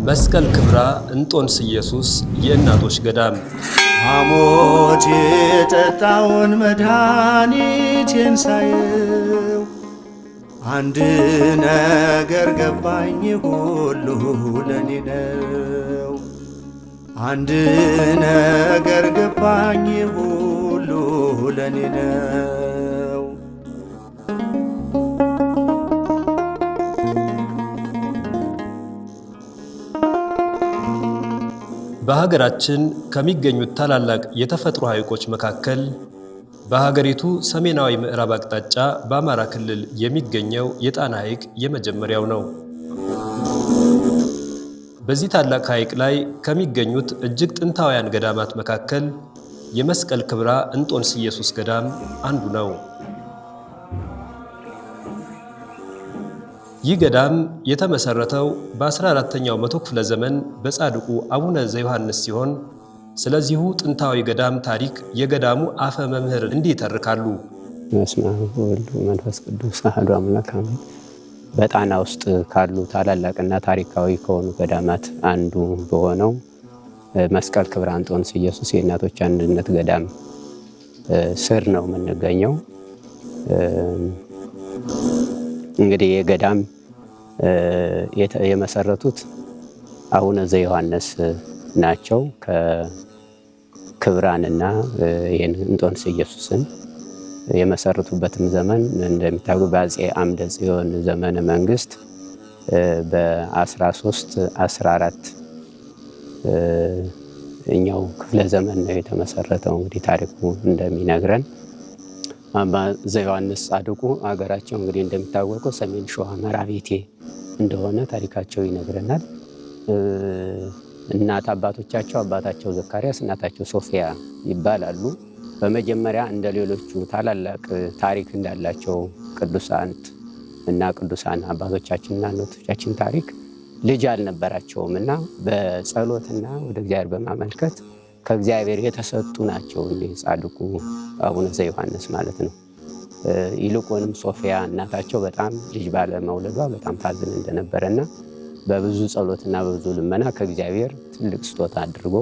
መስቀል ክብራ እንጦንስ ኢየሱስ የእናቶች ገዳም ሐሞት የጠጣውን መድኃኒቴን ሳየው አንድ ነገር ገባኝ፣ ሁሉ ለኔ ነው። አንድ ነገር ገባኝ፣ ሁሉ ለኔ ነው። በሀገራችን ከሚገኙት ታላላቅ የተፈጥሮ ሐይቆች መካከል በሀገሪቱ ሰሜናዊ ምዕራብ አቅጣጫ በአማራ ክልል የሚገኘው የጣና ሐይቅ የመጀመሪያው ነው። በዚህ ታላቅ ሐይቅ ላይ ከሚገኙት እጅግ ጥንታውያን ገዳማት መካከል የመስቀል ክብራ እንጦንስ ኢየሱስ ገዳም አንዱ ነው። ይህ ገዳም የተመሰረተው በ14ኛው መቶ ክፍለ ዘመን በጻድቁ አቡነ ዘዮሐንስ ሲሆን ስለዚሁ ጥንታዊ ገዳም ታሪክ የገዳሙ አፈ መምህር እንዲህ ይተርካሉ። በስመ አብ ወወልድ ወመንፈስ ቅዱስ አሐዱ አምላክ አሜን። በጣና ውስጥ ካሉ ታላላቅና ታሪካዊ ከሆኑ ገዳማት አንዱ በሆነው መስቀል ክብራ እንጦንስ ኢየሱስ የእናቶች አንድነት ገዳም ስር ነው የምንገኘው። እንግዲህ የገዳም የመሰረቱት አቡነ ዘዮሐንስ ናቸው። ከክብራንና ይህን እንጦንስ ኢየሱስን የመሰረቱበትም ዘመን እንደሚታወቀው በአፄ አምደ ጽዮን ዘመነ መንግስት በ1314 እኛው ክፍለ ዘመን ነው የተመሰረተው። እንግዲህ ታሪኩ እንደሚነግረን አባ ዘዮሐንስ ጻድቁ አገራቸው እንግዲህ እንደሚታወቀው ሰሜን ሸዋ መራቤቴ እንደሆነ ታሪካቸው ይነግረናል። እናት አባቶቻቸው አባታቸው ዘካርያስ እናታቸው ሶፊያ ይባላሉ። በመጀመሪያ እንደ ሌሎቹ ታላላቅ ታሪክ እንዳላቸው ቅዱሳን አባቶቻችንና እናቶቻችን ታሪክ ልጅ አልነበራቸውም እና በጸሎትና ወደ እግዚአብሔር በማመልከት ከእግዚአብሔር የተሰጡ ናቸው እንደ ጻድቁ አቡነ ዘዮሐንስ ማለት ነው። ይልቁንም ሶፊያ እናታቸው በጣም ልጅ ባለመውለዷ በጣም ታዝን እንደነበረና በብዙ ጸሎትና በብዙ ልመና ከእግዚአብሔር ትልቅ ስጦታ አድርጎ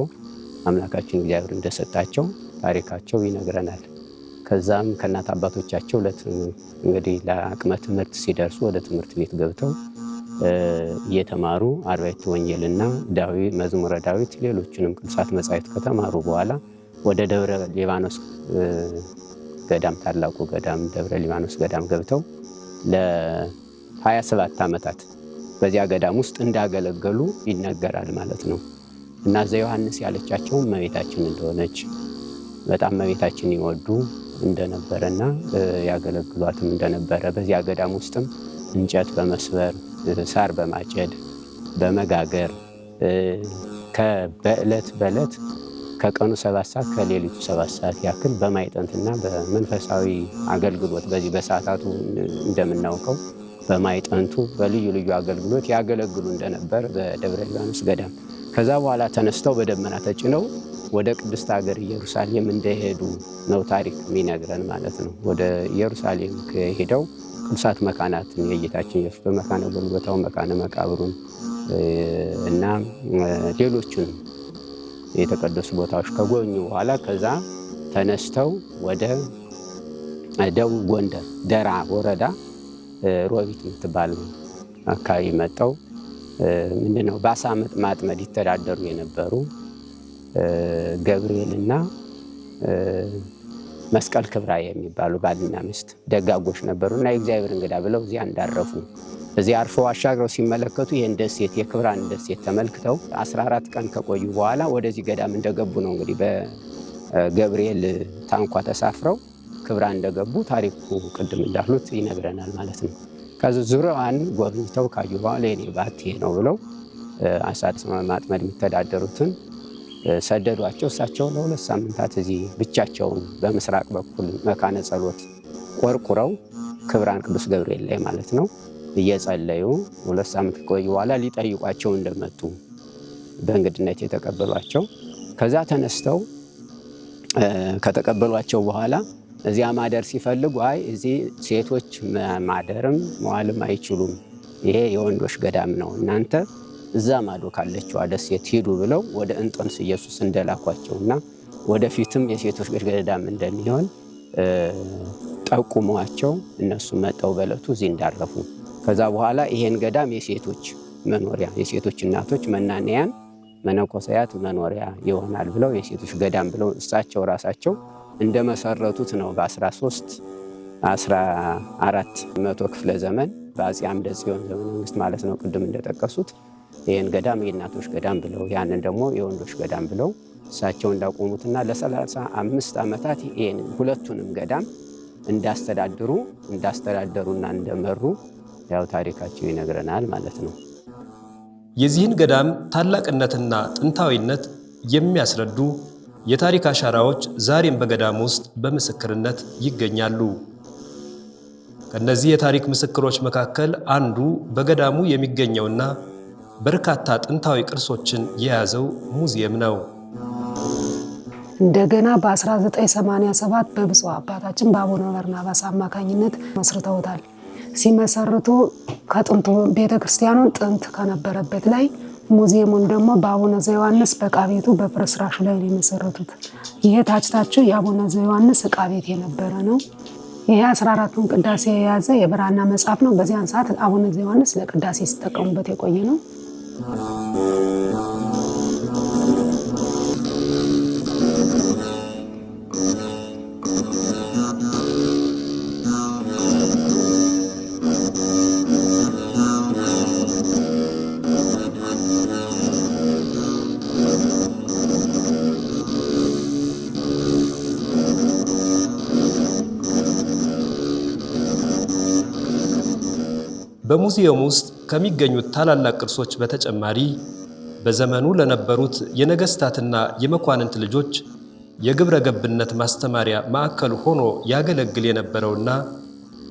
አምላካችን እግዚአብሔር እንደሰጣቸው ታሪካቸው ይነግረናል። ከዛም ከእናት አባቶቻቸው እንግዲህ ለአቅመ ትምህርት ሲደርሱ ወደ ትምህርት ቤት ገብተው እየተማሩ አርባዕቱ ወንጌልና መዝሙረ ዳዊት ሌሎችንም ቅዱሳት መጻሕፍት ከተማሩ በኋላ ወደ ደብረ ሊባኖስ ገዳም ታላቁ ገዳም ደብረ ሊባኖስ ገዳም ገብተው ለ27 ዓመታት በዚያ ገዳም ውስጥ እንዳገለገሉ ይነገራል ማለት ነው። እና ዘዮሐንስ ያለቻቸው እመቤታችን እንደሆነች በጣም እመቤታችን ይወዱ እንደነበረና ያገለግሏትም እንደነበረ በዚያ ገዳም ውስጥም እንጨት በመስበር ሳር በማጨድ በመጋገር በዕለት ከቀኑ 7 ሰዓት ከሌሊቱ 7 ሰዓት ያክል በማይጠንትና በመንፈሳዊ አገልግሎት በዚህ በሰዓታቱ እንደምናውቀው በማይጠንቱ በልዩ ልዩ አገልግሎት ያገለግሉ እንደነበር በደብረ ሊባኖስ ገዳም ከዛ በኋላ ተነስተው በደመና ተጭነው ወደ ቅድስት ሀገር ኢየሩሳሌም እንደሄዱ ነው ታሪክ የሚነግረን ማለት ነው። ወደ ኢየሩሳሌም ከሄደው ቅዱሳት መካናትን የጌታችን ኢየሱስ በመካነ ጎልጎታው መካነ መቃብሩን እና ሌሎችን የተቀደሱ ቦታዎች ከጎበኙ በኋላ ከዛ ተነስተው ወደ ደቡብ ጎንደር ደራ ወረዳ ሮቢት የምትባል አካባቢ መጠው ምንድነው በአሳ ማጥመድ ይተዳደሩ የነበሩ ገብርኤልና መስቀል ክብራ የሚባሉ ባልና ሚስት ደጋጎች ነበሩና የእግዚአብሔር እንግዳ ብለው እዚያ እንዳረፉ እዚያ አርፈው አሻግረው ሲመለከቱ ይህን ደሴት የክብራን ደሴት ተመልክተው 14 ቀን ከቆዩ በኋላ ወደዚህ ገዳም እንደገቡ ነው እንግዲህ በገብርኤል ታንኳ ተሳፍረው ክብራን እንደገቡ ታሪኩ ቅድም እንዳሉት ይነግረናል ማለት ነው። ከዚህ ዙሪያዋን ጎብኝተው ካዩ በኋላ የኔ ባት ይሄ ነው ብለው አሳ ማጥመድ የሚተዳደሩትን ሰደዷቸው። እሳቸው ለ2 ሳምንታት እዚህ ብቻቸውን በምስራቅ በኩል መካነ ጸሎት ቆርቁረው ክብራን ቅዱስ ገብርኤል ላይ ማለት ነው እየጸለዩ 2 ሳምንት ቆዩ በኋላ ሊጠይቋቸው እንደመጡ በእንግድነት የተቀበሏቸው ከዛ ተነስተው ከተቀበሏቸው በኋላ እዚያ ማደር ሲፈልጉ አይ እዚህ ሴቶች ማደርም መዋልም አይችሉም፣ ይሄ የወንዶች ገዳም ነው፣ እናንተ እዛ ማዶ ካለችው ደሴት ሂዱ ብለው ወደ እንጦንስ ኢየሱስ እንደላኳቸውና ወደፊትም የሴቶች ገዳም እንደሚሆን ጠቁመዋቸው እነሱ መጣው በለቱ እዚህ እንዳረፉ ከዛ በኋላ ይሄን ገዳም የሴቶች መኖሪያ የሴቶች እናቶች መናንያን መነኮሳያት መኖሪያ ይሆናል ብለው የሴቶች ገዳም ብለው እሳቸው ራሳቸው እንደመሰረቱት ነው። በ1314 ክፍለ ዘመን በአፄ አምደ ጽዮን ዘመነ መንግስት ማለት ነው። ቅድም እንደጠቀሱት ይሄን ገዳም የእናቶች ገዳም ብለው ያንን ደግሞ የወንዶች ገዳም ብለው እሳቸው እንዳቆሙትና ለ35 ዓመታት ይሄን ሁለቱንም ገዳም እንዳስተዳደሩና እንደመሩ ያው ታሪካቸው ይነግረናል ማለት ነው። የዚህን ገዳም ታላቅነትና ጥንታዊነት የሚያስረዱ የታሪክ አሻራዎች ዛሬም በገዳም ውስጥ በምስክርነት ይገኛሉ። ከነዚህ የታሪክ ምስክሮች መካከል አንዱ በገዳሙ የሚገኘውና በርካታ ጥንታዊ ቅርሶችን የያዘው ሙዚየም ነው። እንደገና በ1987 በብፁዕ አባታችን በአቡነ በርናባስ አማካኝነት መስርተውታል። ሲመሰርቱ ከጥንቱ ቤተክርስቲያኑን ጥንት ከነበረበት ላይ ሙዚየሙን ደግሞ በአቡነ ዘዮሐንስ በዕቃ ቤቱ በፍርስራሹ ላይ ነው የመሰረቱት። ይሄ ታችታችሁ የአቡነ ዘዮሐንስ ዕቃ ቤት የነበረ ነው። ይሄ 14ቱን ቅዳሴ የያዘ የብራና መጽሐፍ ነው። በዚያን ሰዓት አቡነ ዘዮሐንስ ለቅዳሴ ሲጠቀሙበት የቆየ ነው። በሙዚየም ውስጥ ከሚገኙት ታላላቅ ቅርሶች በተጨማሪ በዘመኑ ለነበሩት የነገስታትና የመኳንንት ልጆች የግብረ ገብነት ማስተማሪያ ማዕከል ሆኖ ያገለግል የነበረውና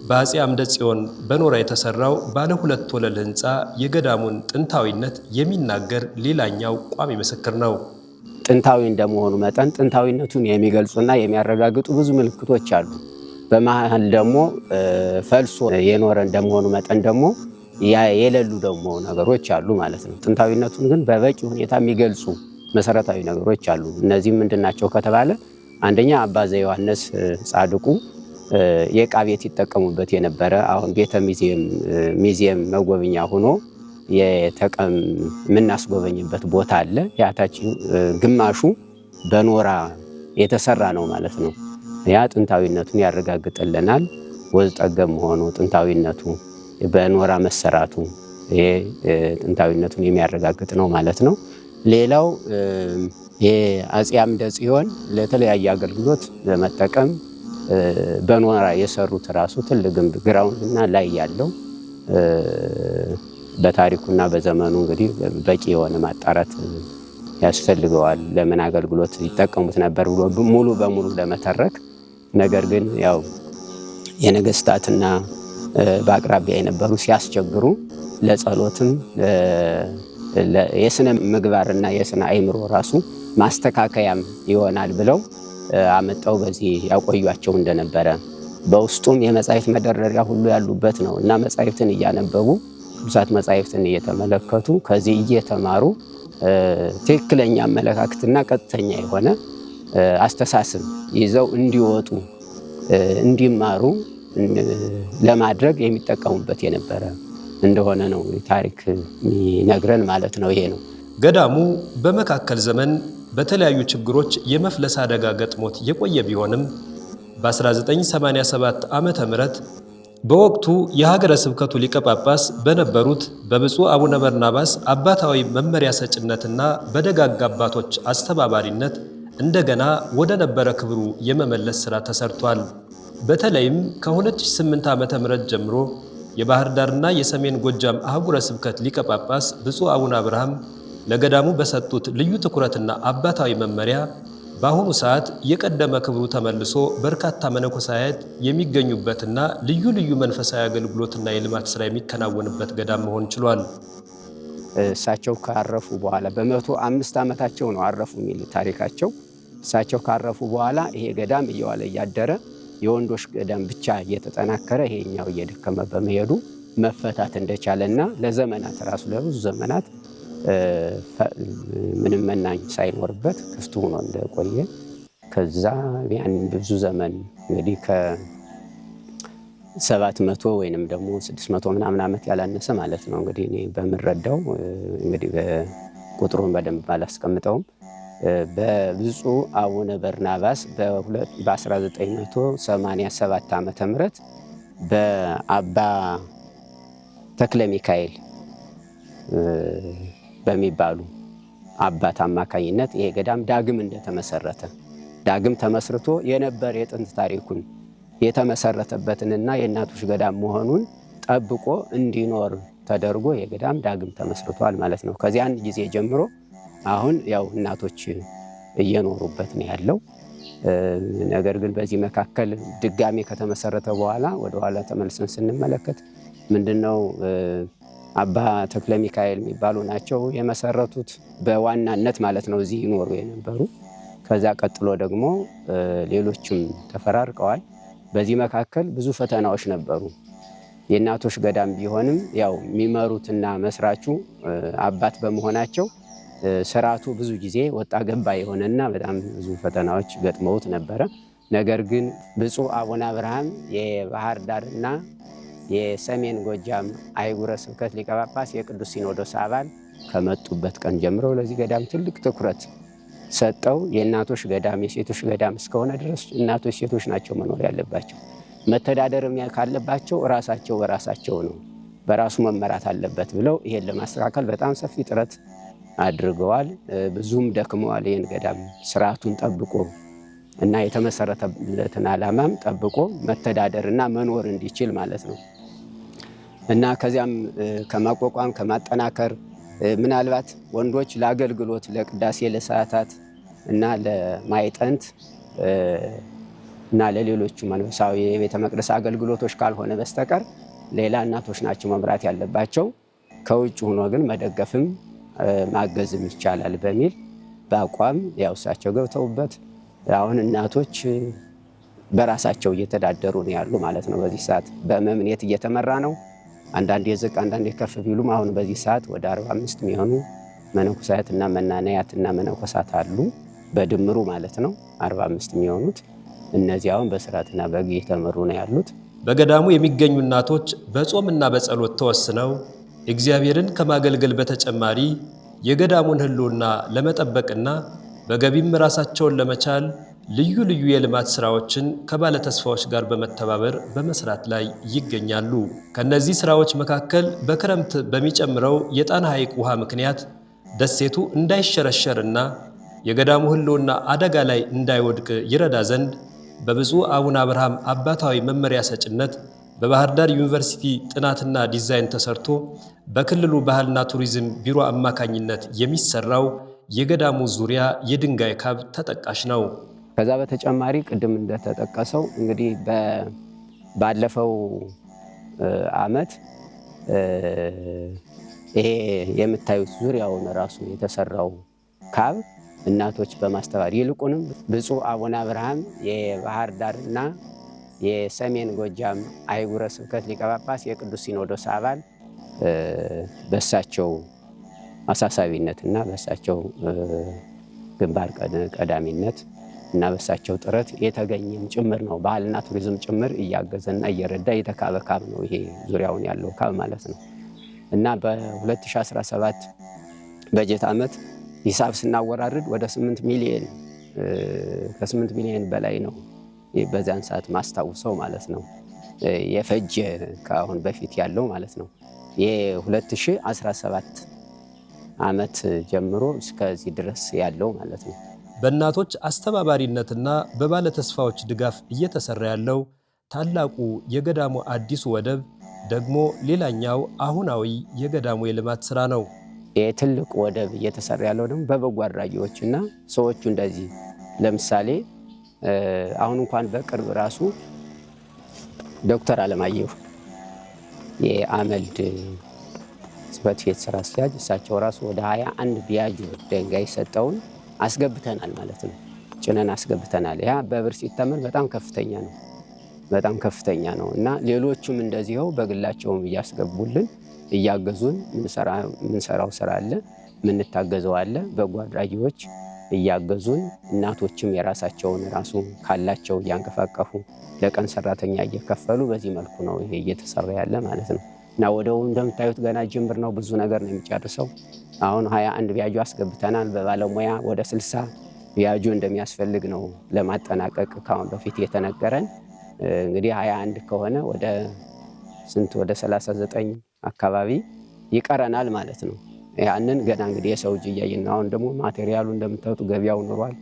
በአፄ አምደ ጽዮን በኖራ የተሰራው ባለ 2 ወለል ህንፃ የገዳሙን ጥንታዊነት የሚናገር ሌላኛው ቋሚ ምስክር ነው። ጥንታዊ እንደመሆኑ መጠን ጥንታዊነቱን የሚገልጹና የሚያረጋግጡ ብዙ ምልክቶች አሉ። በመሃል ደግሞ ፈልሶ የኖረ እንደመሆኑ መጠን ደግሞ የሌሉ ደግሞ ነገሮች አሉ ማለት ነው። ጥንታዊነቱን ግን በበቂ ሁኔታ የሚገልጹ መሰረታዊ ነገሮች አሉ። እነዚህ ምንድናቸው ከተባለ አንደኛ አባ ዘዮሐንስ ጻድቁ የዕቃ ቤት ይጠቀሙበት የነበረ አሁን ቤተ ሙዚየም መጎብኛ ሆኖ የምናስጎበኝበት ቦታ አለ። ያታች ግማሹ በኖራ የተሰራ ነው ማለት ነው። ያ ጥንታዊነቱን ያረጋግጥልናል። ወዝ ጠገብ መሆኑ ጥንታዊነቱ በኖራ መሰራቱ ይሄ ጥንታዊነቱን የሚያረጋግጥ ነው ማለት ነው። ሌላው የአፄ አምደ ጽዮን ለተለያየ አገልግሎት ለመጠቀም በኖራ የሰሩት ራሱ ትልቅ ግንብ ግራውንድና ላይ ያለው በታሪኩና በዘመኑ እንግዲህ በቂ የሆነ ማጣራት ያስፈልገዋል። ለምን አገልግሎት ይጠቀሙት ነበር ብሎ ሙሉ በሙሉ ለመተረክ ነገር ግን ያው የነገስታትና በአቅራቢያ የነበሩ ሲያስቸግሩ ለጸሎትም የስነ ምግባርና የስነ አእምሮ ራሱ ማስተካከያም ይሆናል ብለው አመጣው በዚህ ያቆዩአቸው እንደነበረ በውስጡም የመጻሕፍት መደርደሪያ ሁሉ ያሉበት ነው እና መጻሕፍትን እያነበቡ ቅዱሳት መጻሕፍትን እየተመለከቱ ከዚህ እየተማሩ ትክክለኛ አመለካከትና ቀጥተኛ የሆነ አስተሳሰብ ይዘው እንዲወጡ እንዲማሩ ለማድረግ የሚጠቀሙበት የነበረ እንደሆነ ነው ታሪክ የሚነግረን ማለት ነው። ይሄ ነው ገዳሙ በመካከል ዘመን በተለያዩ ችግሮች የመፍለስ አደጋ ገጥሞት የቆየ ቢሆንም በ1987 ዓመተ ምህረት በወቅቱ የሀገረ ስብከቱ ሊቀ ጳጳስ በነበሩት በብፁዕ አቡነ በርናባስ አባታዊ መመሪያ ሰጭነትና በደጋግ አባቶች አስተባባሪነት እንደገና ወደ ነበረ ክብሩ የመመለስ ሥራ ተሰርቷል። በተለይም ከ2008 ዓመተ ምህረት ጀምሮ የባህር ዳርና የሰሜን ጎጃም አህጉረ ስብከት ሊቀ ጳጳስ ብፁዕ አቡነ አብርሃም ለገዳሙ በሰጡት ልዩ ትኩረትና አባታዊ መመሪያ በአሁኑ ሰዓት የቀደመ ክብሩ ተመልሶ በርካታ መነኮሳያት የሚገኙበትና ልዩ ልዩ መንፈሳዊ አገልግሎትና የልማት ሥራ የሚከናወንበት ገዳም መሆን ችሏል። እሳቸው ካረፉ በኋላ በ105 ዓመታቸው ነው አረፉ የሚል ታሪካቸው። እሳቸው ካረፉ በኋላ ይሄ ገዳም እየዋለ እያደረ የወንዶች ገዳም ብቻ እየተጠናከረ ይሄኛው እየደከመ በመሄዱ መፈታት እንደቻለና ለዘመናት ራሱ ለብዙ ዘመናት ምንም መናኝ ሳይኖርበት ክፍት ሆኖ እንደቆየ ከዛ ያን ብዙ ዘመን እንግዲህ ከ700 ወይንም ደግሞ 600 ምናምን ዓመት ያላነሰ ማለት ነው። እንግዲህ እኔ በምረዳው እንግዲህ ቁጥሩን በደንብ ባላስቀምጠውም በብፁዕ አቡነ በርናባስ በ1987 ዓመተ ምህረት በአባ ተክለ ሚካኤል በሚባሉ አባት አማካኝነት ይሄ ገዳም ዳግም እንደተመሰረተ ዳግም ተመስርቶ የነበር የጥንት ታሪኩን የተመሰረተበትንና የእናቶች ገዳም መሆኑን ጠብቆ እንዲኖር ተደርጎ የገዳም ዳግም ተመስርቷል ማለት ነው። ከዚያን ጊዜ ጀምሮ አሁን ያው እናቶች እየኖሩበት ነው ያለው። ነገር ግን በዚህ መካከል ድጋሜ ከተመሰረተ በኋላ ወደ ኋላ ተመልሰን ስንመለከት ምንድነው አባ ተክለ ሚካኤል የሚባሉ ናቸው የመሰረቱት በዋናነት ማለት ነው እዚህ ይኖሩ የነበሩ። ከዛ ቀጥሎ ደግሞ ሌሎችም ተፈራርቀዋል። በዚህ መካከል ብዙ ፈተናዎች ነበሩ። የእናቶች ገዳም ቢሆንም ያው የሚመሩትና መስራቹ አባት በመሆናቸው ስርዓቱ ብዙ ጊዜ ወጣ ገባ የሆነና በጣም ብዙ ፈተናዎች ገጥመውት ነበረ። ነገር ግን ብፁዕ አቡነ አብርሃም የባህር ዳርና የሰሜን ጎጃም አህጉረ ስብከት ሊቀ ጳጳስ የቅዱስ ሲኖዶስ አባል ከመጡበት ቀን ጀምሮ ለዚህ ገዳም ትልቅ ትኩረት ሰጠው። የእናቶች ገዳም የሴቶች ገዳም እስከሆነ ድረስ እናቶች ሴቶች ናቸው መኖር ያለባቸው። መተዳደርም ካለባቸው ራሳቸው በራሳቸው ነው፣ በራሱ መመራት አለበት ብለው ይሄን ለማስተካከል በጣም ሰፊ ጥረት አድርገዋል። ብዙም ደክመዋል። ይህን ገዳም ስርዓቱን ጠብቆ እና የተመሰረተለትን ዓላማም ጠብቆ መተዳደርና መኖር እንዲችል ማለት ነው። እና ከዚያም ከማቋቋም ከማጠናከር ምናልባት ወንዶች ለአገልግሎት ለቅዳሴ ለሰዓታት እና ለማይጠንት እና ለሌሎቹ መንፈሳዊ የቤተ መቅደስ አገልግሎቶች ካልሆነ በስተቀር ሌላ እናቶች ናቸው መምራት ያለባቸው። ከውጭ ሆኖ ግን መደገፍም ማገዝም ይቻላል በሚል በአቋም ያው እሳቸው ገብተውበት አሁን እናቶች በራሳቸው እየተዳደሩ ነው ያሉ ማለት ነው። በዚህ ሰዓት በመምኔት እየተመራ ነው። አንዳንድ የዝቅ አንዳንድ የከፍ ቢሉም አሁን በዚህ ሰዓት ወደ 45 የሚሆኑ መነኮሳያትና መናንያትና መነኮሳት አሉ በድምሩ ማለት ነው 45 የሚሆኑት። እነዚህ አሁን በስርዓትና በሕግ እየተመሩ ነው ያሉት። በገዳሙ የሚገኙ እናቶች በጾምና በጸሎት ተወስነው እግዚአብሔርን ከማገልገል በተጨማሪ የገዳሙን ሕልውና ለመጠበቅና በገቢም ራሳቸውን ለመቻል ልዩ ልዩ የልማት ስራዎችን ከባለተስፋዎች ጋር በመተባበር በመስራት ላይ ይገኛሉ። ከነዚህ ስራዎች መካከል በክረምት በሚጨምረው የጣና ሐይቅ ውሃ ምክንያት ደሴቱ እንዳይሸረሸርና የገዳሙ ሕልውና አደጋ ላይ እንዳይወድቅ ይረዳ ዘንድ በብፁዕ አቡነ አብርሃም አባታዊ መመሪያ ሰጭነት በባህር ዳር ዩኒቨርሲቲ ጥናትና ዲዛይን ተሰርቶ በክልሉ ባህልና ቱሪዝም ቢሮ አማካኝነት የሚሰራው የገዳሙ ዙሪያ የድንጋይ ካብ ተጠቃሽ ነው። ከዛ በተጨማሪ ቅድም እንደተጠቀሰው እንግዲህ ባለፈው ዓመት ይሄ የምታዩት ዙሪያውን ራሱ የተሰራው ካብ እናቶች በማስተባበር ይልቁንም ብፁዕ አቡነ አብርሃም የባህር ዳርና የሰሜን ጎጃም አህጉረ ስብከት ሊቀ ጳጳስ የቅዱስ ሲኖዶስ አባል በሳቸው አሳሳቢነትና በሳቸው ግንባር ቀዳሚነት እና በሳቸው ጥረት የተገኘም ጭምር ነው። ባህልና ቱሪዝም ጭምር እያገዘና እየረዳ የተካበ ካብ ነው ይሄ ዙሪያውን ያለው ካብ ማለት ነው። እና በ2017 በጀት ዓመት ሂሳብ ስናወራርድ ወደ 8 ሚሊዮን ከ8 ሚሊዮን በላይ ነው በዛን ሰዓት ማስታውሰው ማለት ነው የፈጀ ከአሁን በፊት ያለው ማለት ነው። የ2017 ዓመት ጀምሮ እስከዚህ ድረስ ያለው ማለት ነው። በእናቶች አስተባባሪነትና በባለተስፋዎች ድጋፍ እየተሰራ ያለው ታላቁ የገዳሙ አዲሱ ወደብ ደግሞ ሌላኛው አሁናዊ የገዳሙ የልማት ስራ ነው። የትልቅ ወደብ እየተሰራ ያለው ደግሞ በበጎ አድራጊዎችና ሰዎቹ እንደዚህ ለምሳሌ አሁን እንኳን በቅርብ ራሱ ዶክተር አለማየሁ የአመልድ ጽሕፈት ቤት ስራ አስኪያጅ እሳቸው ራሱ ወደ 21 ቢያጁ ድንጋይ ሰጠውን አስገብተናል ማለት ነው። ጭነን አስገብተናል። ያ በብር ሲተመን በጣም ከፍተኛ ነው፣ በጣም ከፍተኛ ነው እና ሌሎቹም እንደዚህው በግላቸውም እያስገቡልን እያገዙን ምንሰራው ስራ አለ። የምንታገዘው አለ። በጎ አድራጊዎች እያገዙን፣ እናቶችም የራሳቸውን ራሱ ካላቸው እያንቀፋቀፉ ለቀን ሰራተኛ እየከፈሉ በዚህ መልኩ ነው ይሄ እየተሰራ ያለ ማለት ነው። እና ወደው እንደምታዩት ገና ጅምር ነው። ብዙ ነገር ነው የሚጨርሰው። አሁን 21 ቢያጆ አስገብተናል። በባለሙያ ወደ 60 ቢያጆ እንደሚያስፈልግ ነው ለማጠናቀቅ ካሁን በፊት የተነገረን። እንግዲህ 21 ከሆነ ወደ ስንት ወደ 39 አካባቢ ይቀረናል ማለት ነው። ያንን ገና እንግዲህ የሰው እጅ እያየን ነው። አሁን ደግሞ ማቴሪያሉ እንደምታዩት ገበያው ኑሯል።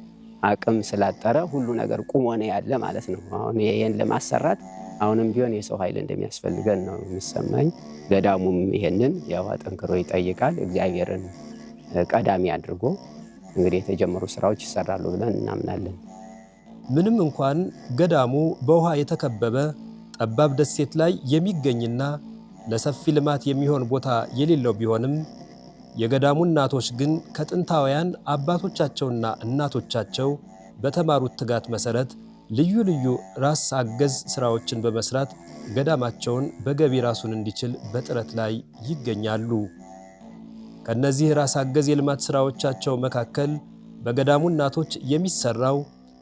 አቅም ስላጠረ ሁሉ ነገር ቁሞ ነው ያለ ማለት ነው። አሁን ይሄን ለማሰራት አሁንም ቢሆን የሰው ኃይል እንደሚያስፈልገን ነው የሚሰማኝ። ገዳሙም ይሄንን ያው አጠንክሮ ይጠይቃል። እግዚአብሔርን ቀዳሚ አድርጎ እንግዲህ የተጀመሩ ስራዎች ይሰራሉ ብለን እናምናለን። ምንም እንኳን ገዳሙ በውሃ የተከበበ ጠባብ ደሴት ላይ የሚገኝና ለሰፊ ልማት የሚሆን ቦታ የሌለው ቢሆንም የገዳሙ እናቶች ግን ከጥንታውያን አባቶቻቸውና እናቶቻቸው በተማሩት ትጋት መሰረት ልዩ ልዩ ራስ አገዝ ስራዎችን በመስራት ገዳማቸውን በገቢ ራሱን እንዲችል በጥረት ላይ ይገኛሉ። ከነዚህ ራስ አገዝ የልማት ስራዎቻቸው መካከል በገዳሙ እናቶች የሚሰራው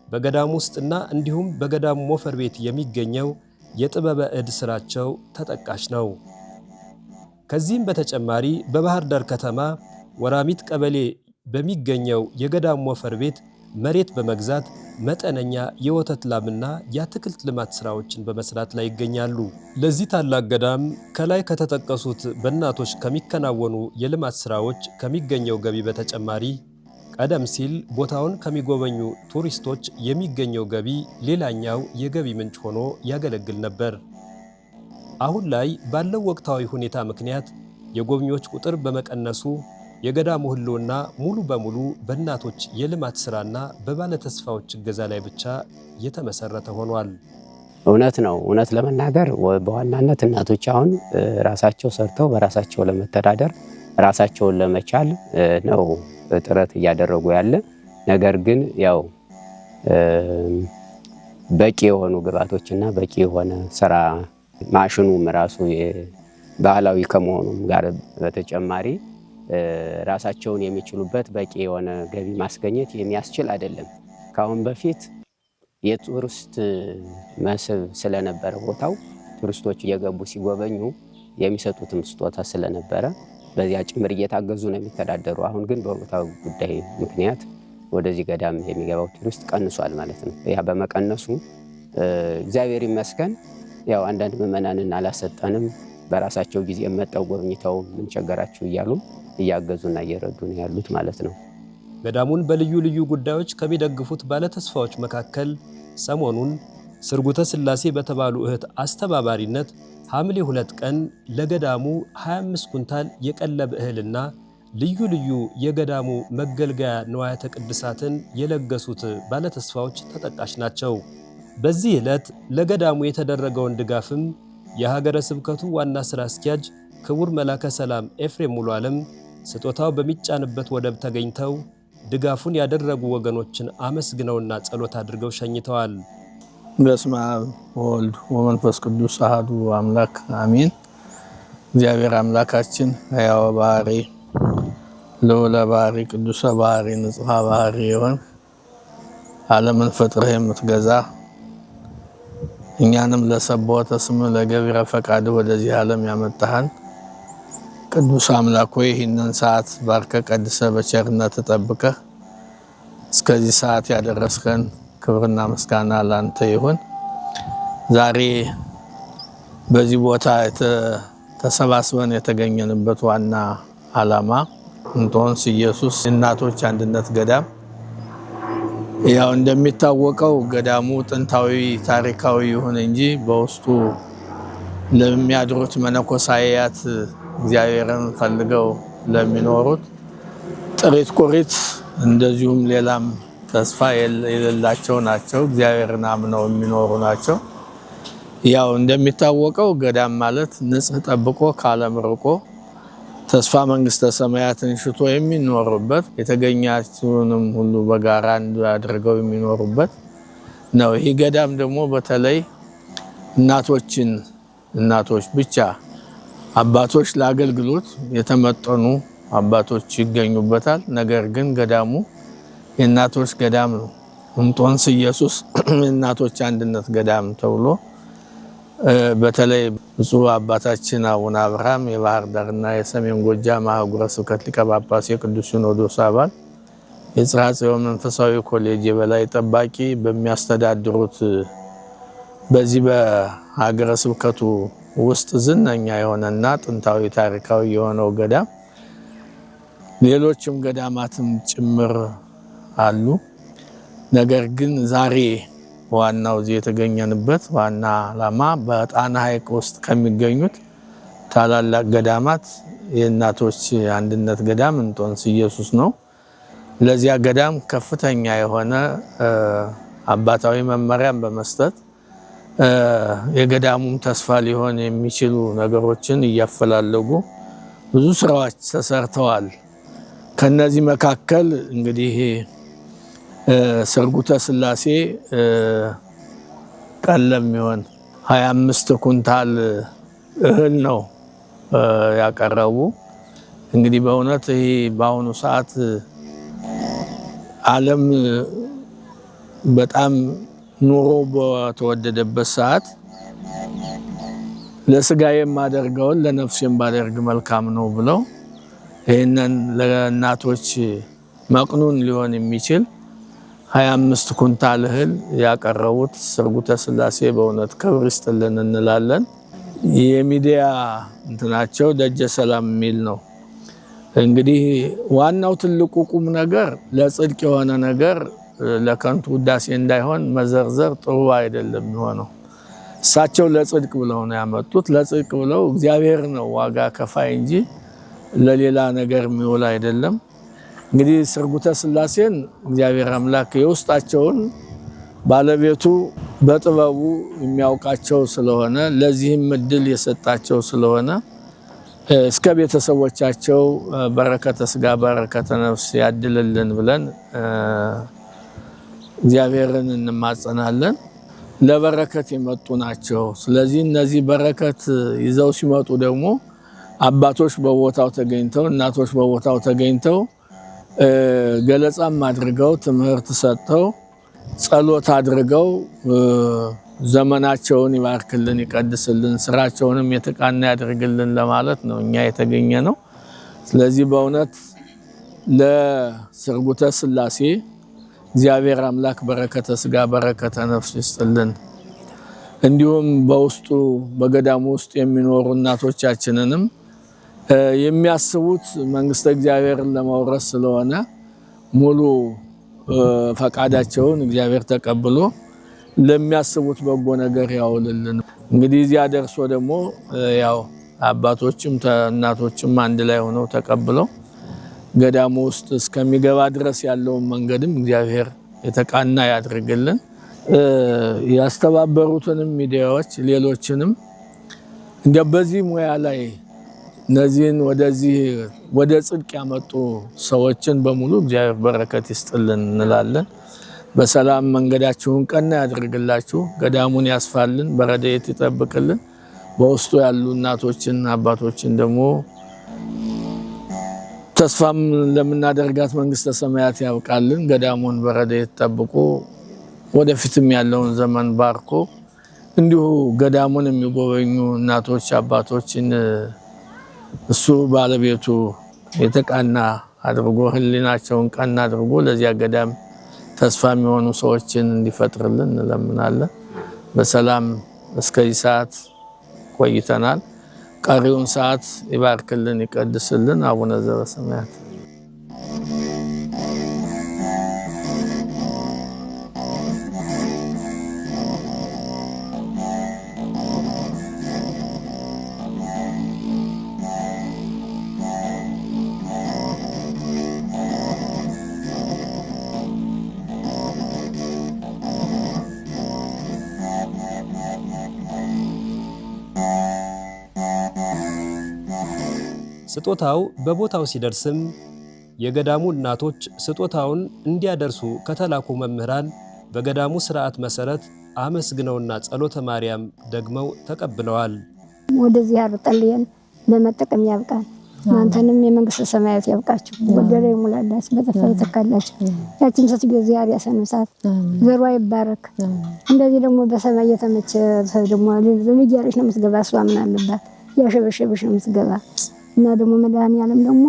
በገዳሙ ውስጥና እንዲሁም በገዳሙ ሞፈር ቤት የሚገኘው የጥበበ ዕድ ስራቸው ተጠቃሽ ነው። ከዚህም በተጨማሪ በባህር ዳር ከተማ ወራሚት ቀበሌ በሚገኘው የገዳሙ ሞፈር ቤት መሬት በመግዛት መጠነኛ የወተት ላምና የአትክልት ልማት ስራዎችን በመስራት ላይ ይገኛሉ። ለዚህ ታላቅ ገዳም ከላይ ከተጠቀሱት በእናቶች ከሚከናወኑ የልማት ስራዎች ከሚገኘው ገቢ በተጨማሪ ቀደም ሲል ቦታውን ከሚጎበኙ ቱሪስቶች የሚገኘው ገቢ ሌላኛው የገቢ ምንጭ ሆኖ ያገለግል ነበር። አሁን ላይ ባለው ወቅታዊ ሁኔታ ምክንያት የጎብኚዎች ቁጥር በመቀነሱ የገዳሙ ሕልውና ሙሉ በሙሉ በእናቶች የልማት ስራና በባለተስፋዎች እገዛ ላይ ብቻ የተመሰረተ ሆኗል። እውነት ነው። እውነት ለመናገር በዋናነት እናቶች አሁን ራሳቸው ሰርተው በራሳቸው ለመተዳደር ራሳቸውን ለመቻል ነው ጥረት እያደረጉ ያለ። ነገር ግን ያው በቂ የሆኑ ግብዓቶችና በቂ የሆነ ስራ ማሽኑም ራሱ ባህላዊ ከመሆኑም ጋር በተጨማሪ ራሳቸውን የሚችሉበት በቂ የሆነ ገቢ ማስገኘት የሚያስችል አይደለም። ካሁን በፊት የቱሪስት መስህብ ስለነበረ ቦታው ቱሪስቶች እየገቡ ሲጎበኙ የሚሰጡትም ስጦታ ስለነበረ በዚያ ጭምር እየታገዙ ነው የሚተዳደሩ። አሁን ግን በቦታው ጉዳይ ምክንያት ወደዚህ ገዳም የሚገባው ቱሪስት ቀንሷል ማለት ነው። ያ በመቀነሱ እግዚአብሔር ይመስገን ያው አንዳንድ ምዕመናንን አላሰጠንም። በራሳቸው ጊዜ መጠው ጎብኝተው ምን ቸገራችሁ እያሉ እያገዙና እየረዱ ነው ያሉት ማለት ነው። ገዳሙን በልዩ ልዩ ጉዳዮች ከሚደግፉት ባለተስፋዎች መካከል ሰሞኑን ስርጉተ ሥላሴ በተባሉ እህት አስተባባሪነት ሐምሌ 2 ቀን ለገዳሙ 25 ኩንታል የቀለብ እህልና ልዩ ልዩ የገዳሙ መገልገያ ንዋያተ ቅድሳትን የለገሱት ባለተስፋዎች ተጠቃሽ ናቸው። በዚህ ዕለት ለገዳሙ የተደረገውን ድጋፍም የሀገረ ስብከቱ ዋና ሥራ አስኪያጅ ክቡር መላከ ሰላም ኤፍሬም ሙሉ ዓለም ስጦታው በሚጫንበት ወደብ ተገኝተው ድጋፉን ያደረጉ ወገኖችን አመስግነውና ጸሎት አድርገው ሸኝተዋል። በስመ አብ ወወልድ ወመንፈስ ቅዱስ አሐዱ አምላክ አሜን። እግዚአብሔር አምላካችን ሕያው ባህሪ ልዑለ ባህሪ ቅዱሰ ባህሪ ንጹሐ ባህሪ የሆን ዓለምን ፈጥረህ የምትገዛ እኛንም ለሰቦተ ስም ለገቢረ ፈቃድ ወደዚህ ዓለም ያመጣህን ቅዱስ አምላክ ሆይ ይህንን ሰዓት ባርከ ቀድሰ በቸርነት ተጠብቀህ እስከዚህ ሰዓት ያደረስከን ክብርና ምስጋና ላንተ ይሁን። ዛሬ በዚህ ቦታ ተሰባስበን የተገኘንበት ዋና ዓላማ እንጦንስ ኢየሱስ እናቶች አንድነት ገዳም ያው እንደሚታወቀው ገዳሙ ጥንታዊ ታሪካዊ ይሁን እንጂ በውስጡ ለሚያድሩት መነኮሳያት እግዚአብሔርን ፈልገው ለሚኖሩት ጥሪት ቁሪት እንደዚሁም ሌላም ተስፋ የሌላቸው ናቸው። እግዚአብሔርን አምነው የሚኖሩ ናቸው። ያው እንደሚታወቀው ገዳም ማለት ንጽህ ጠብቆ ካለም ርቆ ተስፋ መንግስተ ሰማያትን ሽቶ የሚኖሩበት የተገኛቸውንም ሁሉ በጋራ አድርገው የሚኖሩበት ነው። ይህ ገዳም ደግሞ በተለይ እናቶች ብቻ አባቶች ለአገልግሎት የተመጠኑ አባቶች ይገኙበታል። ነገር ግን ገዳሙ የእናቶች ገዳም ነው። እንጦንስ ኢየሱስ የእናቶች አንድነት ገዳም ተብሎ በተለይ ብፁዕ አባታችን አቡነ አብርሃም የባህር ዳርና የሰሜን ጎጃም ሀገረ ስብከት ሊቀ ጳጳስ የቅዱስ ሲኖዶስ አባል የጽርሐ ጽዮን መንፈሳዊ ኮሌጅ የበላይ ጠባቂ በሚያስተዳድሩት በዚህ በሀገረ ስብከቱ ውስጥ ዝነኛ የሆነና ጥንታዊ ታሪካዊ የሆነው ገዳም ሌሎችም ገዳማትም ጭምር አሉ። ነገር ግን ዛሬ ዋናው እዚህ የተገኘንበት ዋና ዓላማ በጣና ሐይቅ ውስጥ ከሚገኙት ታላላቅ ገዳማት የእናቶች አንድነት ገዳም እንጦንስ ኢየሱስ ነው። ለዚያ ገዳም ከፍተኛ የሆነ አባታዊ መመሪያን በመስጠት የገዳሙም ተስፋ ሊሆን የሚችሉ ነገሮችን እያፈላለጉ ብዙ ስራዎች ተሰርተዋል። ከነዚህ መካከል እንግዲህ ስርጉተ ስላሴ ቀለም የሚሆን 25 ኩንታል እህል ነው ያቀረቡ። እንግዲህ በእውነት ይሄ በአሁኑ ሰዓት ዓለም በጣም ኑሮ በተወደደበት ሰዓት ለስጋ የማደርገውን ለነፍሴም ባደርግ መልካም ነው ብለው ይህንን ለእናቶች መቅኑን ሊሆን የሚችል 25 ኩንታል እህል ያቀረቡት ስርጉተ ስላሴ በእውነት ክብር ይስጥልን እንላለን። የሚዲያ እንትናቸው ደጀ ሰላም የሚል ነው። እንግዲህ ዋናው ትልቁ ቁም ነገር ለጽድቅ የሆነ ነገር ለከንቱ ውዳሴ እንዳይሆን መዘርዘር ጥሩ አይደለም የሚሆነው። እሳቸው ለጽድቅ ብለው ነው ያመጡት። ለጽድቅ ብለው እግዚአብሔር ነው ዋጋ ከፋይ እንጂ ለሌላ ነገር የሚውል አይደለም። እንግዲህ ስርጉተ ስላሴን እግዚአብሔር አምላክ የውስጣቸውን ባለቤቱ በጥበቡ የሚያውቃቸው ስለሆነ ለዚህም እድል የሰጣቸው ስለሆነ እስከ ቤተሰቦቻቸው በረከተ ስጋ በረከተ ነፍስ ያድልልን ብለን እግዚአብሔርን እንማጸናለን። ለበረከት የመጡ ናቸው። ስለዚህ እነዚህ በረከት ይዘው ሲመጡ ደግሞ አባቶች በቦታው ተገኝተው እናቶች በቦታው ተገኝተው ገለጻም አድርገው ትምህርት ሰጥተው ጸሎት አድርገው ዘመናቸውን ይባርክልን ይቀድስልን ስራቸውንም የተቃና ያድርግልን ለማለት ነው እኛ የተገኘ ነው። ስለዚህ በእውነት ለስርጉተ ስላሴ እግዚአብሔር አምላክ በረከተ ስጋ በረከተ ነፍስ ይስጥልን። እንዲሁም በውስጡ በገዳሙ ውስጥ የሚኖሩ እናቶቻችንንም የሚያስቡት መንግስተ እግዚአብሔርን ለመውረስ ስለሆነ ሙሉ ፈቃዳቸውን እግዚአብሔር ተቀብሎ ለሚያስቡት በጎ ነገር ያውልልን። እንግዲህ እዚያ ደርሶ ደግሞ ያው አባቶችም እናቶችም አንድ ላይ ሆነው ተቀብለው ገዳሙ ውስጥ እስከሚገባ ድረስ ያለውን መንገድም እግዚአብሔር የተቃና ያድርግልን። ያስተባበሩትንም ሚዲያዎች ሌሎችንም እንደ በዚህ ሙያ ላይ እነዚህን ወደ ጽድቅ ያመጡ ሰዎችን በሙሉ እግዚአብሔር በረከት ይስጥልን እንላለን። በሰላም መንገዳችሁን ቀና ያድርግላችሁ፣ ገዳሙን ያስፋልን፣ በረድኤት ይጠብቅልን። በውስጡ ያሉ እናቶችን አባቶችን ደግሞ ተስፋም ለምናደርጋት መንግስተ ሰማያት ያብቃልን። ገዳሙን በረድኤት ጠብቆ ወደፊትም ያለውን ዘመን ባርኮ እንዲሁ ገዳሙን የሚጎበኙ እናቶች አባቶችን እሱ ባለቤቱ የተቃና አድርጎ ህሊናቸውን ቀና አድርጎ ለዚያ ገዳም ተስፋ የሚሆኑ ሰዎችን እንዲፈጥርልን እንለምናለን። በሰላም እስከዚህ ሰዓት ቆይተናል። ቀሪውን ሰዓት ይባርክልን ይቀድስልን። አቡነ ዘበሰማያት ስጦታው በቦታው ሲደርስም የገዳሙ እናቶች ስጦታውን እንዲያደርሱ ከተላኩ መምህራን በገዳሙ ሥርዓት መሰረት አመስግነውና ጸሎተ ማርያም ደግመው ተቀብለዋል። ወደዚህ ያርጠልየን ለመጠቀም ያብቃን። እናንተንም የመንግስት ሰማያት ያብቃችሁ ጎደለ ይሙላላችሁ በጠፋ ይተካላችሁ ያችን ስትገ እግዚአብሔር ያሰንሳት ዘሯ ይባረክ እንደዚህ ደግሞ በሰማይ የተመቸ ደግሞ ለልጅያለሽ ነው የምትገባ እሷ ምን አለባት ያሸበሸበሽ ነው የምትገባ እና ደግሞ መድኃኒዓለም ደግሞ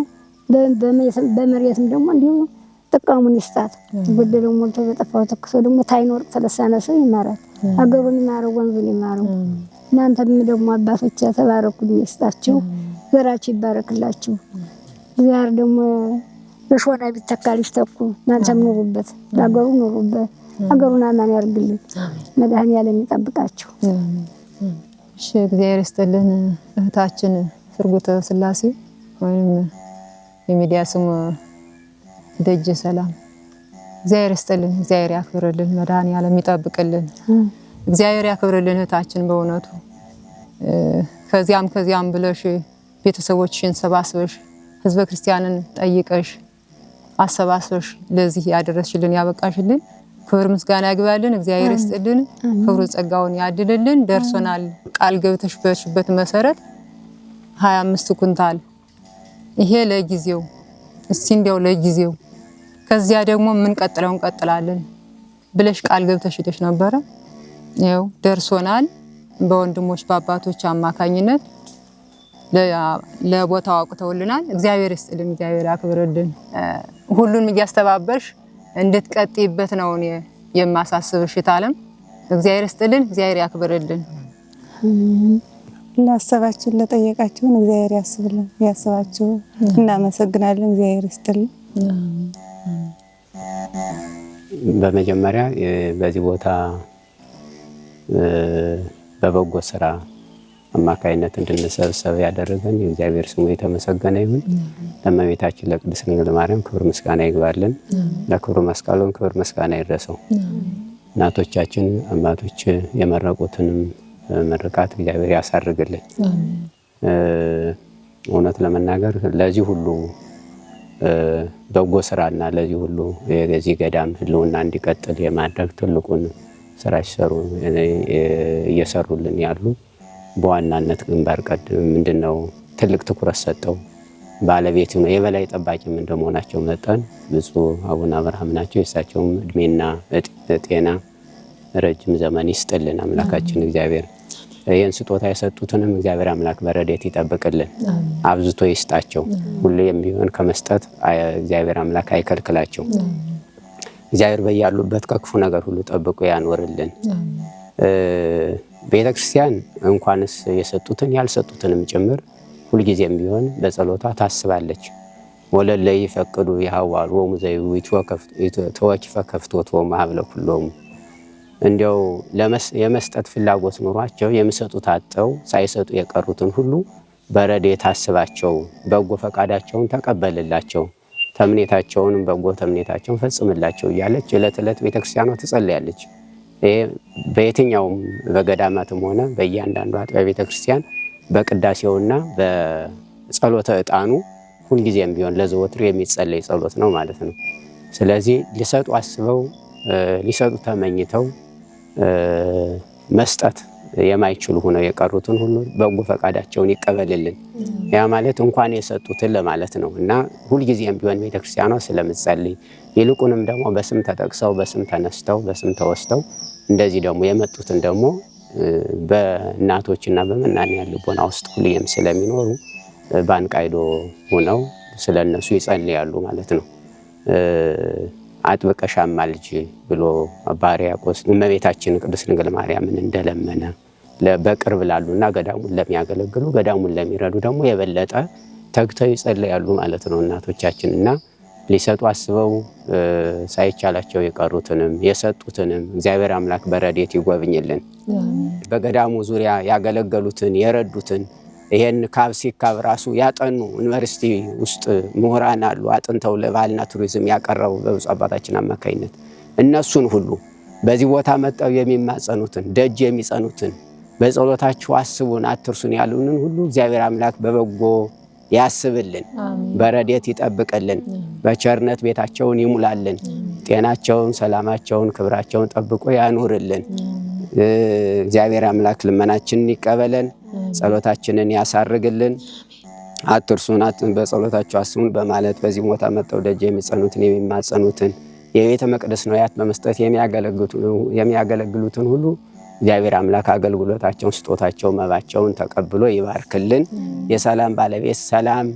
በመሬትም ደግሞ እንዲሁ ጥቃሙን ይስጣት ጎደለው ሞልቶ በጠፋው ተክሶ ደግሞ ታይኖር ተለሳነ ሰው ይማራል አገሩን ይማረው ወንዙን ይማረው እናንተም ደግሞ አባቶች ተባረኩ ይስጣችሁ ዘራችሁ ይባረክላችሁ እግዚአብሔር ደግሞ በሾና ቢተካልሽ ተኩ እናንተም ኑሩበት አገሩ ኑሩበት አገሩን አማን ያርግልን መድኃኒዓለም ይጠብቃችሁ እሺ እግዚአብሔር ይስጥልን እህታችን ፍርጉተ ስላሴ ወይም የሚዲያ ስሙ ደጀ ሰላም እግዚአብሔር ይስጥልን እግዚአብሔር ያክብርልን መድኃኒዓለም ይጠብቅልን እግዚአብሔር ያክብርልን እህታችን በእውነቱ ከዚያም ብለሽ ቤተሰቦችሽን ሰባስበሽ ህዝበ ክርስቲያንን ጠይቀሽ አሰባስበሽ ለዚህ ያደረስሽልን ያበቃሽልን ክብር ምስጋና ያግባልን እግዚአብሔር ይስጥልን ክብሩ ጸጋውን ያድልልን ደርሶናል ቃል ገብተሽበት መሰረት 25 ኩንታል ይሄ ለጊዜው እስቲ እንዲያው ለጊዜው ከዚያ ደግሞ ምን ቀጥለው እንቀጥላለን ብለሽ ቃል ገብተሽልሽ ነበር ያው ደርሶናል በወንድሞች በአባቶች አማካኝነት ለቦታው አውጥተውልናል እግዚአብሔር ይስጥልን እግዚአብሔር ያክብርልን ሁሉንም እያስተባበርሽ እንድትቀጥይበት ነው የማሳስብሽ ታለም እግዚአብሔር ይስጥልን እግዚአብሔር ያክብርልን ለአሰባችሁ ለጠየቃችሁን እግዚአብሔር ያስብልን ያስባችሁ እናመሰግናለን እግዚአብሔር ይስጥልን በመጀመሪያ በዚህ ቦታ በበጎ ስራ አማካይነት እንድንሰበሰብ ያደረገን የእግዚአብሔር ስሙ የተመሰገነ ይሁን ለእመቤታችን ለቅድስት ድንግል ማርያም ክብር ምስጋና ይግባልን ለክብሩ መስቀሉን ክብር ምስጋና ይድረሰው እናቶቻችን አባቶች የመረቁትንም መርቃት እግዚአብሔር ያሳርግልን እውነት ለመናገር ለዚህ ሁሉ በጎ ስራና ለዚህ ሁሉ የዚህ ገዳም ህልውና እንዲቀጥል የማድረግ ትልቁን ስራ እየሰሩልን ያሉ በዋናነት ግንባር ቀደም ምንድነው ትልቅ ትኩረት ሰጠው ባለቤቱ ነው የበላይ ጠባቂም እንደመሆናቸው መጠን ብፁዕ አቡነ አብርሃም ናቸው የሳቸውም እድሜና ጤና ረጅም ዘመን ይስጥልን አምላካችን እግዚአብሔር ይህን ስጦታ የሰጡትንም እግዚአብሔር አምላክ በረድኤት ይጠብቅልን አብዝቶ ይስጣቸው ሁሌም ቢሆን ከመስጠት እግዚአብሔር አምላክ አይከልክላቸው እግዚአብሔር በያሉበት ከክፉ ነገር ሁሉ ጠብቆ ያኖርልን ቤተክርስቲያን እንኳንስ የሰጡትን ያልሰጡትንም ጭምር ሁልጊዜም ቢሆን በጸሎታ ታስባለች ወለለይ ፈቅዱ ያዋሉ ወሙዘዩ ተወኪፈ ከፍቶት ወማብለ ሁሉም እንዲያው የመስጠት ፍላጎት ኖሯቸው የሚሰጡት አጠው ሳይሰጡ የቀሩትን ሁሉ በረድኤት ታስባቸው በጎ ፈቃዳቸውን ተቀበልላቸው ተምኔታቸውን በጎ ተምኔታቸውን ፈጽምላቸው እያለች ዕለት ቤተክርስቲያኗ ትጸልያለች በየትኛውም በገዳማትም ሆነ በእያንዳንዱ አጥቢያ ቤተክርስቲያን በቅዳሴውና በጸሎተ ዕጣኑ ሁልጊዜም ቢሆን ለዘወትር የሚጸለይ ጸሎት ነው ማለት ነው ስለዚህ ሊሰጡ አስበው ሊሰጡ ተመኝተው መስጠት የማይችሉ ሆነው የቀሩትን ሁሉ በጎ ፈቃዳቸውን ይቀበልልን ያ ማለት እንኳን የሰጡትን ለማለት ነው እና ሁልጊዜም ቢሆን ቤተክርስቲያኗ ስለምትጸልይ ይልቁንም ደግሞ በስም ተጠቅሰው በስም ተነስተው በስም ተወስተው እንደዚህ ደግሞ የመጡትን ደግሞ በእናቶችና በመናንያን ልቦና ውስጥ ሁሌም ስለሚኖሩ ባንቃይዶ ሆነው ስለነሱ ይጸልያሉ ማለት ነው አጥብቀሽ አማልጅ ብሎ ባሪያቆስ እመቤታችን ቅድስት ድንግል ማርያምን እንደለመነ በቅርብ ላሉና ገዳሙን ለሚያገለግሉ ገዳሙን ለሚረዱ ደግሞ የበለጠ ተግተው ይጸልያሉ ማለት ነው እናቶቻችንና ሊሰጡ አስበው ሳይቻላቸው የቀሩትንም የሰጡትንም እግዚአብሔር አምላክ በረድኤት ይጎብኝልን በገዳሙ ዙሪያ ያገለገሉትን የረዱትን ይሄን ካብ ራሱ ያጠኑ ዩኒቨርሲቲ ውስጥ ምሁራን አሉ አጥንተው ለባህልና ቱሪዝም ያቀረቡ በብፁዕ አባታችን አማካይነት እነሱን ሁሉ በዚህ ቦታ መጣው የሚማጸኑትን ደጅ የሚጸኑትን በጸሎታችሁ አስቡን አትርሱን ያሉንን ሁሉ እግዚአብሔር አምላክ በበጎ ያስብልን በረድኤት ይጠብቅልን በቸርነት ቤታቸውን ይሙላልን ጤናቸውን ሰላማቸውን ክብራቸውን ጠብቆ ያኑርልን እግዚአብሔር አምላክ ልመናችንን ይቀበለን ጸሎታችንን ያሳርግልን አትርሱን በጸሎታችሁ አስቡን በማለት በዚህ ቦታ መጥተው ደጅ የሚጸኑትን የሚማጸኑትን የቤተ መቅደስ ነዋያት በመስጠት የሚያገለግሉትን ሁሉ እግዚአብሔር አምላክ አገልግሎታቸውን፣ ስጦታቸውን፣ መባቸውን ተቀብሎ ይባርክልን። የሰላም ባለቤት ሰላም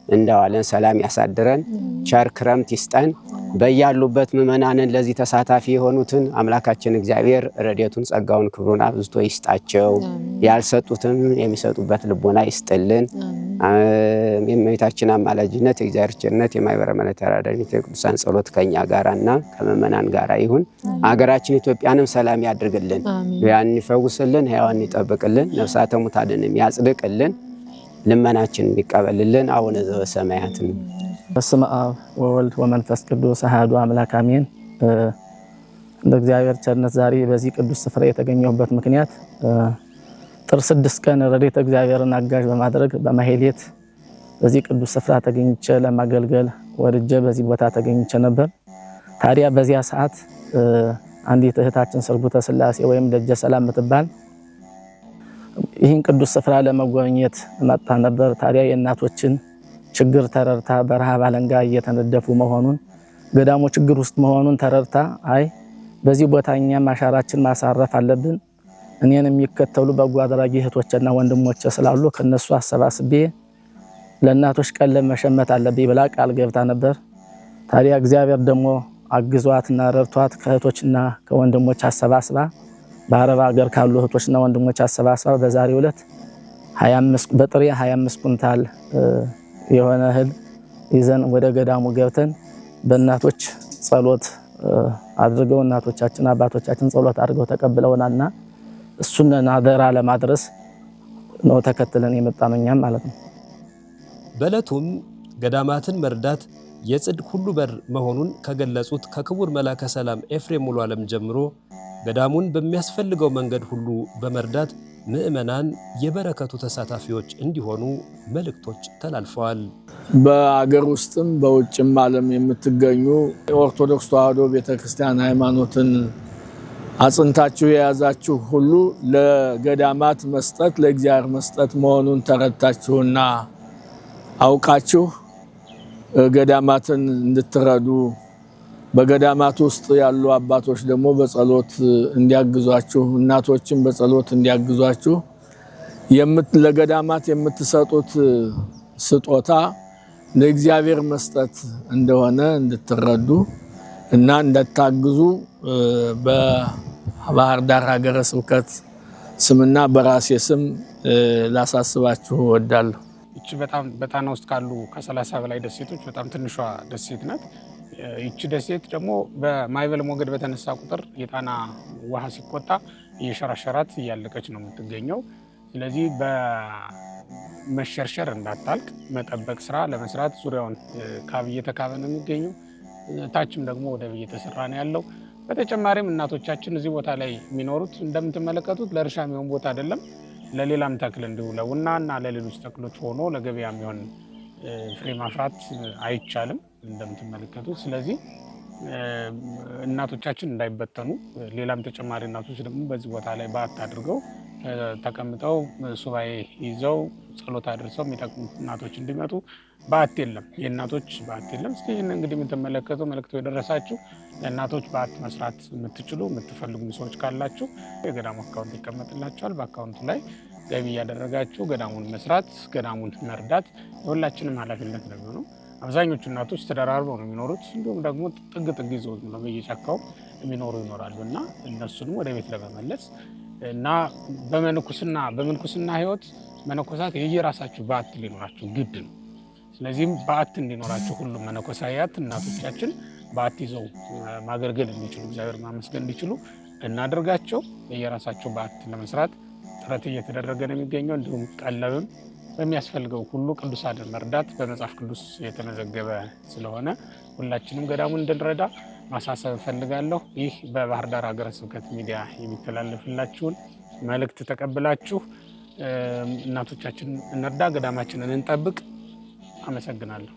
እንደዋለን ሰላም ያሳድረን። ቸር ክረምት ይስጠን። በያሉበት ምእመናንን ለዚህ ተሳታፊ የሆኑትን አምላካችን እግዚአብሔር ረድኤቱን፣ ጸጋውን፣ ክብሩን አብዝቶ ይስጣቸው። ያልሰጡትም የሚሰጡበት ልቦና ይስጥልን። የእመቤታችን አማላጅነት፣ የእግዚአብሔር ቸርነት፣ የማኅበረ መላእክት ተራዳኢነት፣ የቅዱሳን ጸሎት ከኛ ጋራና ከምእመናን ጋራ ይሁን። አገራችን ኢትዮጵያንም ሰላም ያድርግልን፣ ያን ይፈውስልን፣ ሕያዋን ይጠብቅልን፣ ነፍሳተ ሙታንን ያጽድቅልን፣ ልመናችን ይቀበልልን። አቡነ ዘበሰማያት። በስመ አብ ወወልድ ወመንፈስ ቅዱስ አሐዱ አምላክ አሜን። እንደ እግዚአብሔር ቸርነት ዛሬ በዚህ ቅዱስ ስፍራ የተገኘሁበት ምክንያት ጥር 6 ቀን ረድኤተ እግዚአብሔርን አጋዥ በማድረግ በማህሌት በዚህ ቅዱስ ስፍራ ተገኝቼ ለማገልገል ወርጄ በዚህ ቦታ ተገኝቼ ነበር። ታዲያ በዚያ ሰዓት አንዲት እህታችን ስርጉተ ሥላሴ ወይም ደጀ ሰላም የምትባል ይህን ቅዱስ ስፍራ ለመጎብኘት መጣ ነበር። ታዲያ የእናቶችን ችግር ተረድታ በረሃብ አለንጋ እየተነደፉ መሆኑን ገዳሙ ችግር ውስጥ መሆኑን ተረድታ አይ በዚህ ቦታ እኛም አሻራችን ማሳረፍ አለብን፣ እኔን የሚከተሉ በጎ አድራጊ እህቶችና ወንድሞች ስላሉ ከነሱ አሰባስቤ ለእናቶች ቀለብ መሸመት አለብኝ ብላ ቃል ገብታ ነበር። ታዲያ እግዚአብሔር ደግሞ አግዟትና ረድቷት ከእህቶችና ከወንድሞች አሰባስባ በአረብ ሀገር ካሉ እህቶችና ወንድሞች አሰባስባ በዛሬው ዕለት 25 በጥሬ 25 ኩንታል የሆነ እህል ይዘን ወደ ገዳሙ ገብተን በእናቶች ጸሎት አድርገው እናቶቻችን አባቶቻችን ጸሎት አድርገው ተቀብለውናልና እሱን አደራ ለማድረስ ነው ተከትለን የመጣነው እኛም ማለት ነው። በዕለቱም ገዳማትን መርዳት የጽድቅ ሁሉ በር መሆኑን ከገለጹት ከክቡር መላከ ሰላም ኤፍሬም ሙሉ ዓለም ጀምሮ ገዳሙን በሚያስፈልገው መንገድ ሁሉ በመርዳት ምእመናን የበረከቱ ተሳታፊዎች እንዲሆኑ መልእክቶች ተላልፈዋል። በአገር ውስጥም በውጭም ዓለም የምትገኙ የኦርቶዶክስ ተዋሕዶ ቤተክርስቲያን ሃይማኖትን አጽንታችሁ የያዛችሁ ሁሉ ለገዳማት መስጠት ለእግዚአብሔር መስጠት መሆኑን ተረድታችሁና አውቃችሁ ገዳማትን እንድትረዱ በገዳማት ውስጥ ያሉ አባቶች ደግሞ በጸሎት እንዲያግዟችሁ፣ እናቶችን በጸሎት እንዲያግዟችሁ ለገዳማት የምትሰጡት ስጦታ ለእግዚአብሔር መስጠት እንደሆነ እንድትረዱ እና እንድታግዙ በባህር ዳር ሀገረ ስብከት ስምና በራሴ ስም ላሳስባችሁ እወዳለሁ። ይቺ በጣና ውስጥ ካሉ ከ30 በላይ ደሴቶች በጣም ትንሿ ደሴት ናት። ይቺ ደሴት ደግሞ በማዕበል ሞገድ በተነሳ ቁጥር የጣና ውሃ ሲቆጣ እየሸራሸራት እያለቀች ነው የምትገኘው። ስለዚህ በመሸርሸር እንዳታልቅ መጠበቅ ስራ ለመስራት ዙሪያውን ካብ እየተካበ ነው የሚገኘው። ታችም ደግሞ ወደብ እየተሰራ ነው ያለው። በተጨማሪም እናቶቻችን እዚህ ቦታ ላይ የሚኖሩት እንደምትመለከቱት ለእርሻ የሚሆን ቦታ አይደለም፣ ለሌላም ተክል እንዲሁ ለቡና እና ለሌሎች ተክሎች ሆኖ ለገበያ የሚሆን ፍሬ ማፍራት አይቻልም እንደምትመለከቱት። ስለዚህ እናቶቻችን እንዳይበተኑ ሌላም ተጨማሪ እናቶች ደግሞ በዚህ ቦታ ላይ በዓት አድርገው ተቀምጠው ሱባኤ ይዘው ጸሎት አድርሰው የሚጠቅሙ እናቶች እንዲመጡ በዓት የለም፣ የእናቶች በዓት የለም። እስቲ ይህን እንግዲህ የምትመለከቱ መልእክቱ የደረሳችሁ ለእናቶች በዓት መስራት የምትችሉ የምትፈልጉ ሰዎች ካላችሁ የገዳሙ አካውንት ይቀመጥላችኋል። በአካውንቱ ላይ ገቢ እያደረጋችሁ ገዳሙን መስራት ገዳሙን መርዳት የሁላችንም ኃላፊነት ነው የሚሆነው። አብዛኞቹ እናቶች ተደራርበው ነው የሚኖሩት። እንዲሁም ደግሞ ጥግ ጥግ ይዘው በየጫካው የሚኖሩ ይኖራሉ እና እነሱንም ወደ ቤት ለመመለስ እና በምንኩስና ህይወት መነኮሳት የየራሳችሁ በዓት ሊኖራችሁ ግድ ነው። ስለዚህም በዓት እንዲኖራችሁ ሁሉም መነኮሳያት እናቶቻችን በዓት ይዘው ማገልገል እንዲችሉ እግዚአብሔር ማመስገን እንዲችሉ እናደርጋቸው። የየራሳቸው በዓት ለመስራት ጥረት እየተደረገ ነው የሚገኘው። እንዲሁም ቀለብም በሚያስፈልገው ሁሉ ቅዱሳንን መርዳት በመጽሐፍ ቅዱስ የተመዘገበ ስለሆነ ሁላችንም ገዳሙን እንድንረዳ ማሳሰብ እፈልጋለሁ። ይህ በባህር ዳር ሀገረ ስብከት ሚዲያ የሚተላለፍላችሁን መልእክት ተቀብላችሁ እናቶቻችን እንርዳ፣ ገዳማችንን እንጠብቅ። አመሰግናለሁ።